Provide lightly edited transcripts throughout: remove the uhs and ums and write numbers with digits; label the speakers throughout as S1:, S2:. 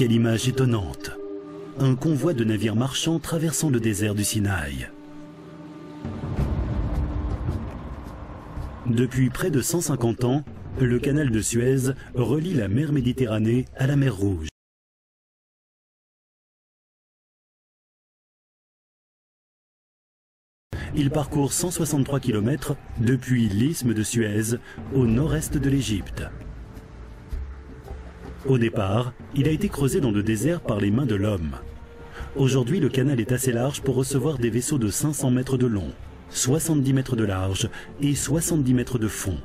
S1: Quelle image étonnante! Un convoi de navires marchands traversant le désert du Sinaï. Depuis près de 150 ans, le canal de Suez relie la mer Méditerranée à la mer Rouge. Il parcourt 163 km depuis l'isthme de Suez au nord-est de l'Égypte. Au départ, il a été creusé dans le désert par les mains de l'homme. Aujourd'hui, le canal est assez large pour recevoir des vaisseaux de 500 mètres de long, 70 mètres de large et 70 mètres de fond.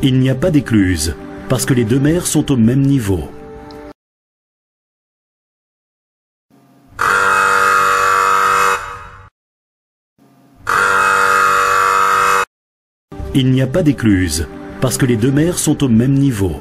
S1: Il n'y a pas d'écluse, parce que les deux mers sont au même niveau. Il n'y a pas d'écluse, parce que les deux mers sont au même niveau.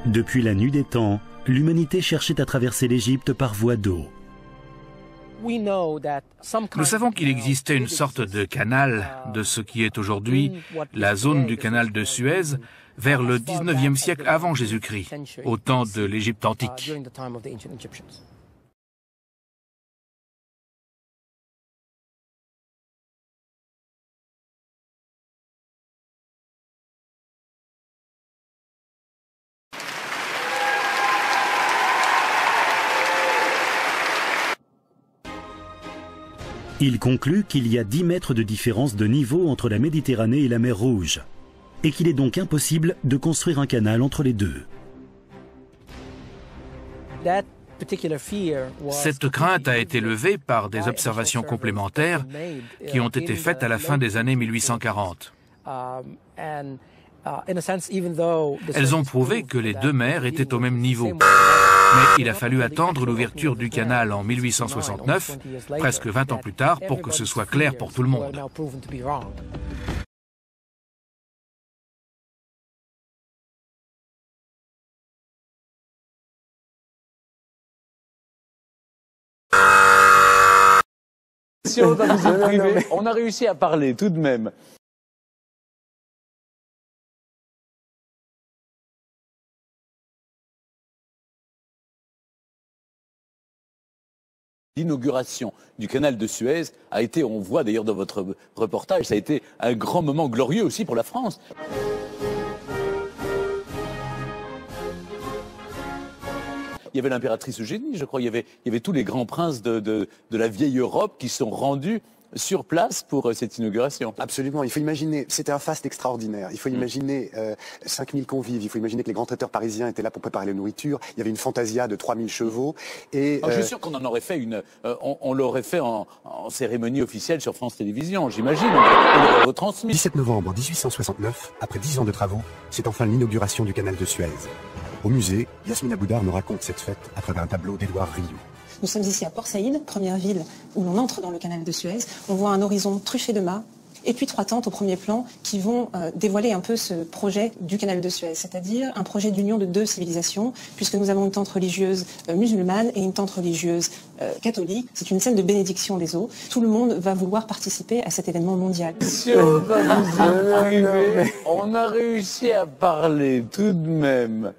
S1: Depuis la nuit des temps, l'humanité cherchait à traverser l'Égypte par voie d'eau.
S2: Nous savons qu'il existait une sorte de canal de ce qui est aujourd'hui la zone du canal de Suez vers le 19e siècle avant Jésus-Christ, au temps de l'Égypte antique.
S1: Il conclut qu'il y a 10 mètres de différence de niveau entre la Méditerranée et la mer Rouge, et qu'il est donc impossible de construire un canal entre les deux.
S2: Cette crainte a été levée par des observations complémentaires qui ont été faites à la fin des années 1840. Elles ont prouvé que les deux mers étaient au même niveau. Mais il a fallu attendre l'ouverture du canal en 1869, presque 20 ans plus tard, pour que ce soit clair pour tout le monde.
S3: Si on va vous y priver, on a réussi à parler tout de même. L'inauguration du canal de Suez a été, on voit d'ailleurs dans votre reportage, ça a été un grand moment glorieux aussi pour la France. Il y avait l'impératrice Eugénie, je crois. Il y avait tous les grands princes de la vieille Europe qui sont rendus sur place pour cette inauguration.
S4: Absolument, il faut imaginer, c'était un faste extraordinaire, il faut imaginer 5000 convives, il faut imaginer que les grands traiteurs parisiens étaient là pour préparer la nourriture, il y avait une fantasia de 3000 chevaux. Et,
S3: je suis sûr qu'on en aurait fait on l'aurait fait en cérémonie officielle sur France Télévisions, j'imagine, on l'aurait retransmis.
S4: 17 novembre 1869, après 10 ans de travaux, c'est enfin l'inauguration du canal de Suez. Au musée, Yasmina Boudard nous raconte cette fête à travers un tableau d'Édouard Rioux.
S5: Nous sommes ici à Port Saïd, première ville où l'on entre dans le canal de Suez. On voit un horizon truffé de mâts et puis 3 tentes au premier plan qui vont dévoiler un peu ce projet du canal de Suez, c'est-à-dire un projet d'union de 2 civilisations, puisque nous avons une tente religieuse musulmane et une tente religieuse catholique. C'est une scène de bénédiction des eaux. Tout le monde va vouloir participer à cet événement mondial.
S3: On a réussi à parler tout de même.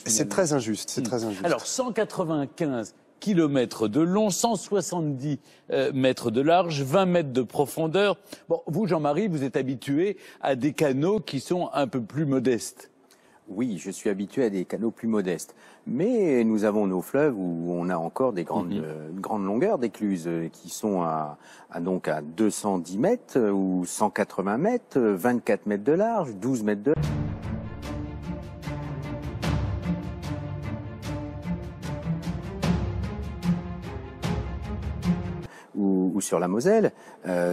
S4: C'est très injuste, c'est très injuste.
S3: Alors 195 km de long, 170 mètres de large, 20 mètres de profondeur. Bon, vous, Jean-Marie, vous êtes habitué à des canaux qui sont un peu plus modestes.
S6: Oui, je suis habitué à des canaux plus modestes. Mais nous avons nos fleuves où on a encore des grandes longueurs d'écluses qui sont donc à 210 mètres ou 180 mètres, 24 mètres de large, 12 mètres de... ou sur la Moselle,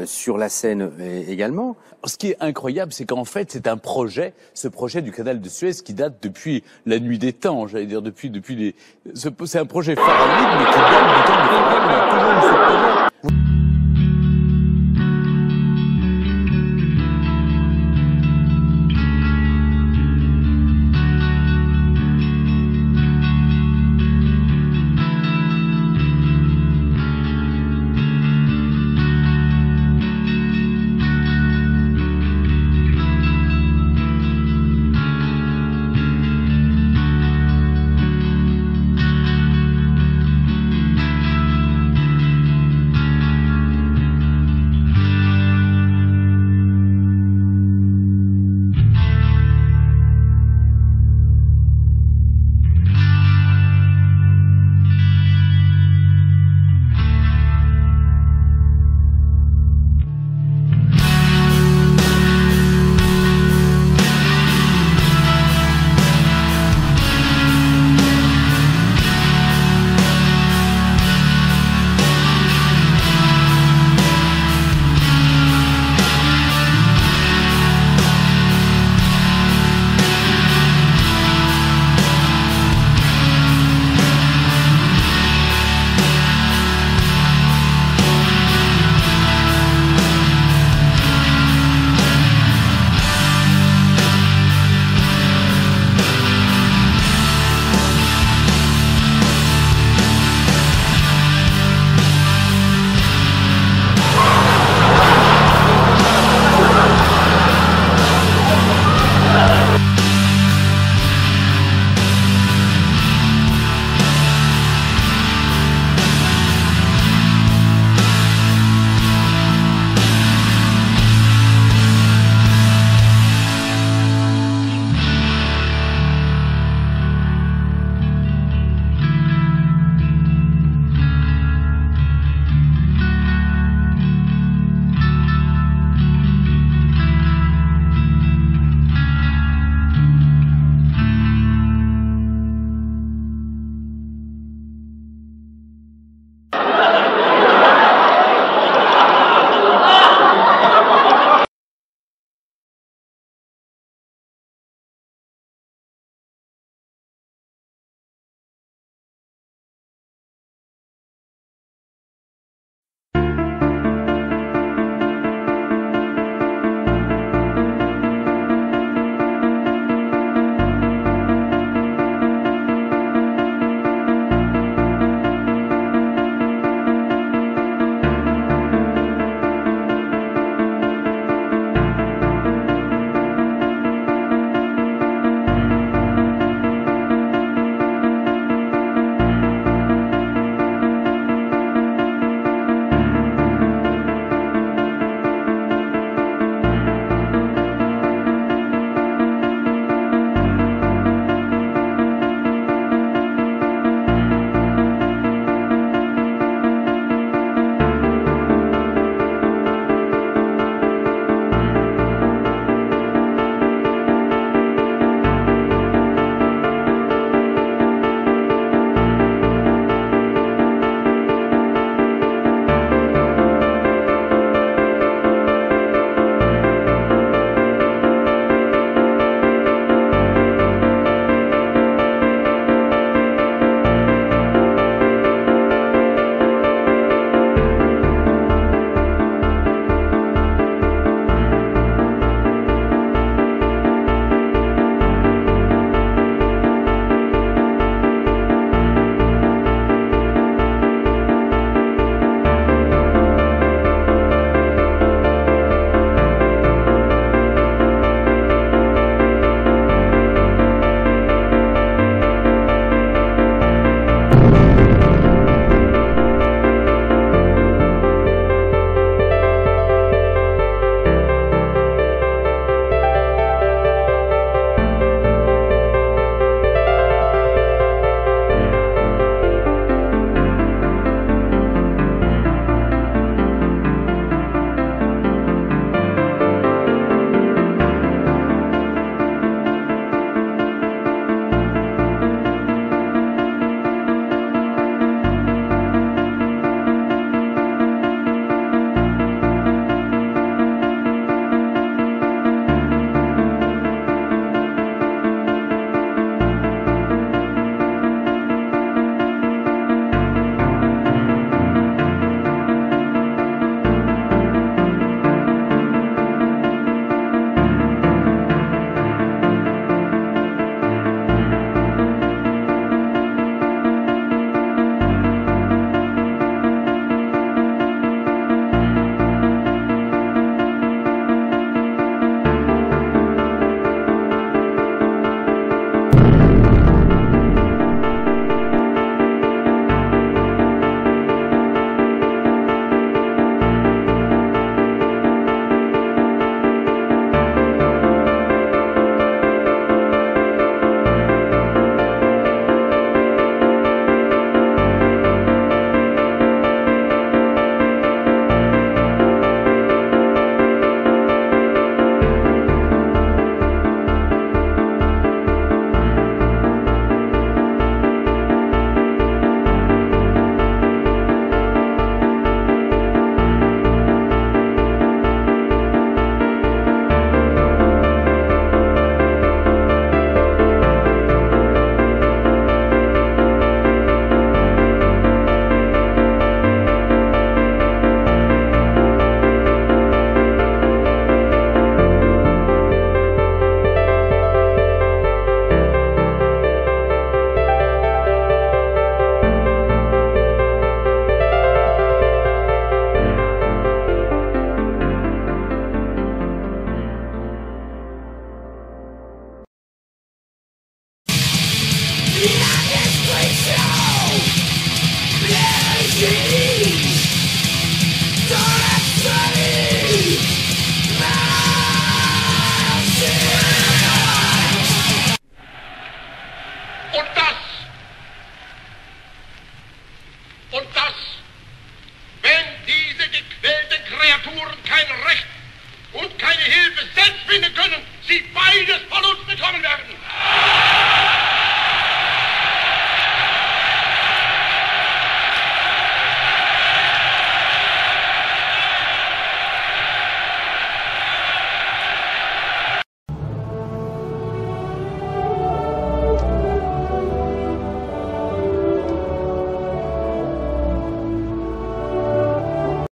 S6: sur la Seine également.
S3: Ce qui est incroyable, c'est qu'en fait, c'est un projet, ce projet du canal de Suez qui date depuis la nuit des temps, j'allais dire depuis les... C'est un projet pharaonique, mais qui date du temps de Pharaon.
S7: und das